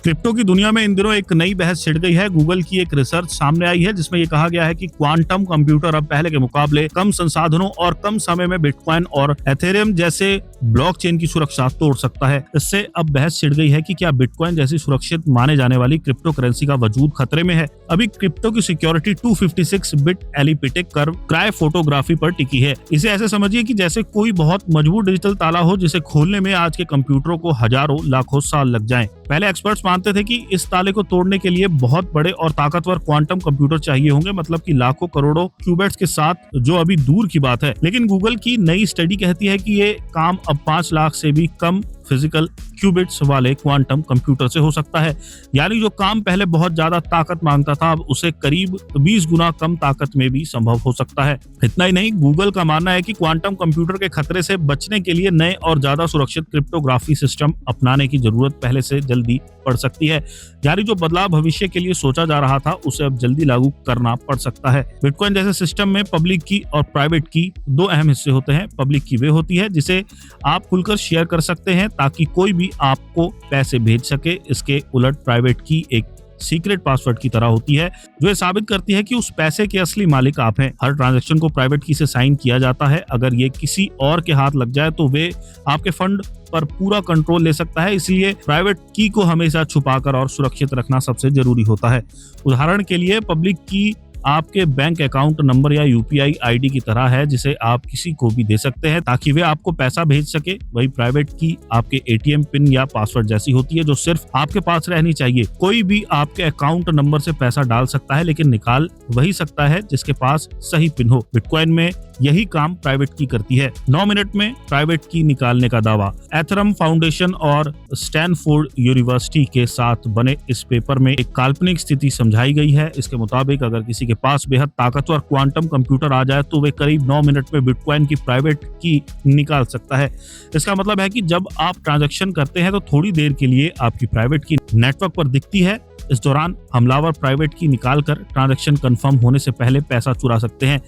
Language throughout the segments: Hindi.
क्रिप्टो की दुनिया में इन दिनों एक नई बहस छिड़ गई है। गूगल की एक रिसर्च सामने आई है जिसमें ये कहा गया है कि क्वांटम कंप्यूटर अब पहले के मुकाबले कम संसाधनों और कम समय में बिटकॉइन और एथेरियम जैसे ब्लॉकचेन की सुरक्षा तोड़ सकता है। इससे अब बहस छिड़ गई है कि क्या बिटकॉइन जैसी सुरक्षित माने जाने वाली क्रिप्टो करेंसी का वजूद खतरे में है। अभी क्रिप्टो की सिक्योरिटी 256 बिट एलिपिटिक कर्व क्रायोफोटोग्राफी पर टिकी है। इसे ऐसे समझिए कि जैसे कोई बहुत मजबूत डिजिटल ताला हो जिसे खोलने में आज के कंप्यूटरों को हजारों लाखों साल लग जाएं। पहले एक्सपर्ट्स मानते थे कि इस ताले को तोड़ने के लिए बहुत बड़े और ताकतवर क्वांटम कंप्यूटर चाहिए होंगे, मतलब कि लाखों करोड़ों क्यूबिट्स के साथ, जो अभी दूर की बात है। लेकिन गूगल की नई स्टडी कहती है कि ये काम अब 5 लाख से भी कम फिजिकल क्यूबिट्स वाले क्वांटम कंप्यूटर से हो सकता है। यानी जो काम पहले बहुत ज्यादा ताकत मांगता था, अब उसे करीब 20 गुना कम ताकत में भी संभव हो सकता है। इतना ही नहीं, गूगल का मानना है कि क्वांटम कंप्यूटर के खतरे से बचने के लिए नए और ज्यादा सुरक्षित क्रिप्टोग्राफी सिस्टम अपनाने की जरूरत पहले से जल्दी पड़ सकती है। यानी जो बदलाव भविष्य के लिए सोचा जा रहा था उसे अब जल्दी लागू करना पड़ सकता है। बिटकॉइन जैसे सिस्टम में पब्लिक की और प्राइवेट की दो अहम हिस्से होते हैं। पब्लिक की वे होती है जिसे आप खुलकर शेयर कर सकते हैं ताकि कोई भी आपको पैसे भेज सके। इसके उलट प्राइवेट की एक सीक्रेट पासवर्ड की तरह होती है जो ये साबित करती है कि उस पैसे के असली मालिक आप हैं। हर ट्रांजैक्शन को प्राइवेट की से साइन किया जाता है। अगर ये किसी और के हाथ लग जाए तो वे आपके फंड पर पूरा कंट्रोल ले सकता है। इसलिए प्राइवेट की को हमेशा छुपाकर और सुरक्षित रखना सबसे जरूरी होता है। उदाहरण के लिए पब्लिक की आपके बैंक अकाउंट नंबर या यूपीआई आईडी की तरह है जिसे आप किसी को भी दे सकते हैं ताकि वे आपको पैसा भेज सके। वही प्राइवेट की आपके एटीएम पिन या पासवर्ड जैसी होती है जो सिर्फ आपके पास रहनी चाहिए। कोई भी आपके अकाउंट नंबर से पैसा डाल सकता है लेकिन निकाल वही सकता है जिसके पास सही पिन हो। बिटकॉइन में यही काम प्राइवेट की करती है। 9 मिनट में प्राइवेट की निकालने का दावा। एथरम फाउंडेशन और स्टैनफोर्ड यूनिवर्सिटी के साथ बने इस पेपर में एक काल्पनिक स्थिति समझाई गई है। इसके मुताबिक अगर किसी के पास बेहद ताकतवर क्वांटम कंप्यूटर आ जाए तो वे करीब 9 मिनट में बिटकॉइन की प्राइवेट की निकाल सकता है। इसका मतलब है कि जब आप ट्रांजैक्शन करते हैं तो थोड़ी देर के लिए आपकी प्राइवेट की नेटवर्क पर दिखती है। इस दौरान हमलावर प्राइवेट की निकालकर ट्रांजैक्शन कंफर्म होने से पहले पैसा चुरा सकते हैं।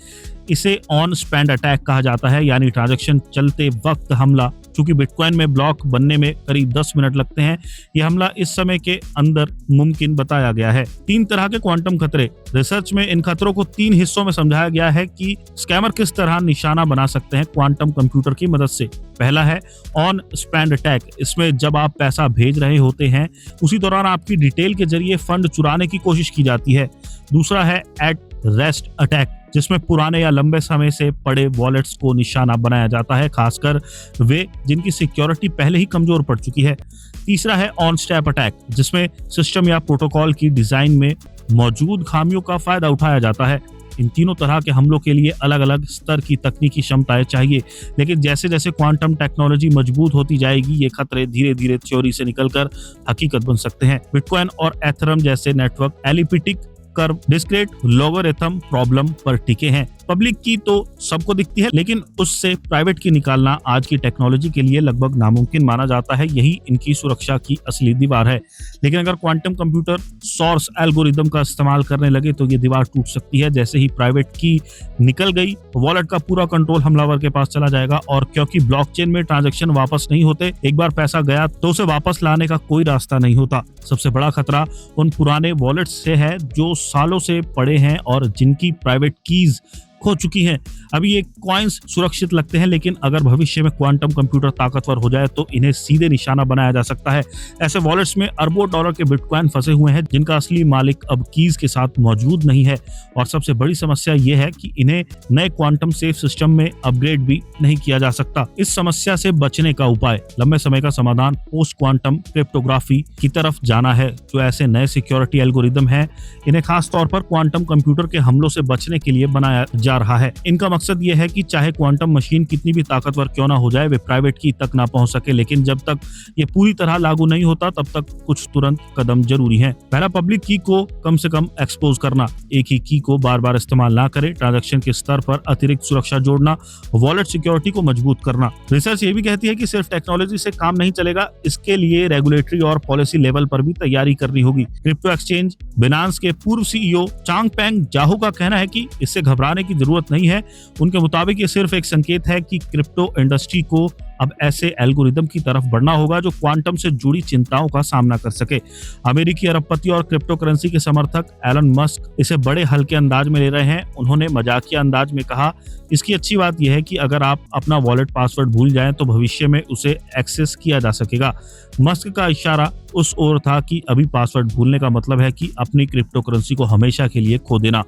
इसे ऑन स्पेंड अटैक कहा जाता है, यानी ट्रांजैक्शन चलते वक्त हमला। चूंकि बिटकॉइन में ब्लॉक बनने में करीब 10 मिनट लगते हैं, यह हमला इस समय के अंदर मुमकिन बताया गया है। 3 तरह के क्वांटम खतरे। रिसर्च में इन खतरों को 3 हिस्सों में समझाया गया है कि स्कैमर किस तरह निशाना बना सकते हैं क्वांटम कंप्यूटर की मदद से। पहला है ऑन स्पेंड अटैक। इसमें जब आप पैसा भेज रहे होते हैं उसी दौरान आपकी डिटेल के जरिए फंड चुराने की कोशिश की जाती है। दूसरा है एट रेस्ट अटैक, जिसमें पुराने या लंबे समय से पड़े वॉलेट्स को निशाना बनाया जाता है, खासकर वे जिनकी सिक्योरिटी पहले ही कमजोर पड़ चुकी है। तीसरा है ऑन स्टेप अटैक, जिसमें सिस्टम या प्रोटोकॉल की डिजाइन में मौजूद खामियों का फायदा उठाया जाता है। इन तीनों तरह के हमलों के लिए अलग अलग स्तर की तकनीकी क्षमताएं चाहिए, लेकिन जैसे जैसे क्वांटम टेक्नोलॉजी मजबूत होती जाएगी ये खतरे धीरे धीरे थ्योरी से निकलकर हकीकत बन सकते हैं। बिटकॉइन और एथरम जैसे network elliptic curve discrete logarithm problem पर टिके हैं। पब्लिक की तो सबको दिखती है, लेकिन उससे प्राइवेट की निकालना आज की टेक्नोलॉजी के लिए लगभग नामुमकिन माना जाता है। यही इनकी सुरक्षा की असली दीवार है। लेकिन अगर क्वांटम कंप्यूटर सोर्स एल्गोरिदम का इस्तेमाल करने लगे तो ये दीवार टूट सकती है। जैसे ही प्राइवेट की निकल गई, वॉलेट का पूरा कंट्रोल हमलावर के पास चला जाएगा, और क्योंकि ब्लॉकचेन में ट्रांजैक्शन वापस नहीं होते, एक बार पैसा गया तो उसे वापस लाने का कोई रास्ता नहीं होता। सबसे बड़ा खतरा उन पुराने वॉलेट्स से है जो सालों से पड़े हैं और जिनकी प्राइवेट कीज खो चुकी हैं। अभी ये कॉइन्स सुरक्षित लगते हैं, लेकिन अगर भविष्य में क्वांटम कंप्यूटर ताकतवर हो जाए तो इन्हें सीधे निशाना बनाया जा सकता है। ऐसे वॉलेट्स में अरबों डॉलर के बिटकॉइन फंसे हुए हैं जिनका असली मालिक अब कीज के साथ मौजूद नहीं है। और सबसे बड़ी समस्या ये है कि इन्हें नए क्वांटम सेफ सिस्टम में अपग्रेड भी नहीं किया जा सकता। इस समस्या से बचने का उपाय, लंबे समय का समाधान पोस्ट क्वांटम क्रिप्टोग्राफी की तरफ जाना है। जो ऐसे नए सिक्योरिटी एल्गोरिदम है, इन्हें खास तौर पर क्वांटम कंप्यूटर के हमलों से बचने के लिए बनाया जा रहा है। इनका मकसद यह है कि चाहे क्वांटम मशीन कितनी भी ताकतवर क्यों ना हो जाए, वे प्राइवेट की तक ना पहुंच सके। लेकिन जब तक ये पूरी तरह लागू नहीं होता तब तक कुछ तुरंत कदम जरूरी हैं। पहला, पब्लिक की को कम से कम एक्सपोज करना। एक ही की को बार बार इस्तेमाल ना करें। ट्रांजैक्शन के स्तर पर अतिरिक्त सुरक्षा जोड़ना। वॉलेट सिक्योरिटी को मजबूत करना। रिसर्च ये भी कहती है कि सिर्फ टेक्नोलॉजी से काम नहीं चलेगा, इसके लिए रेगुलेटरी और पॉलिसी लेवल पर भी तैयारी करनी होगी। क्रिप्टो एक्सचेंज बिनांस के पूर्व सीईओ चांगपेंग जाहो का कहना है कि इससे घबराने की जरूरत नहीं है। उनके मुताबिक ये सिर्फ एक संकेत है कि क्रिप्टो इंडस्ट्री को अब ऐसे एल्गोरिदम की तरफ बढ़ना होगा जो क्वांटम से जुड़ी चिंताओं का सामना कर सके। अमेरिकी अरबपति और क्रिप्टो करेंसी के समर्थक एलन मस्क इसे बड़े हल्के अंदाज में ले रहे हैं। उन्होंने मजाकिया अंदाज में कहा, इसकी अच्छी बात यह है कि अगर आप अपना वॉलेट पासवर्ड भूल जाएं तो भविष्य में उसे एक्सेस किया जा सकेगा। मस्क का इशारा उस ओर था कि अभी पासवर्ड भूलने का मतलब है कि अपनी क्रिप्टो करेंसी को हमेशा के लिए खो देना।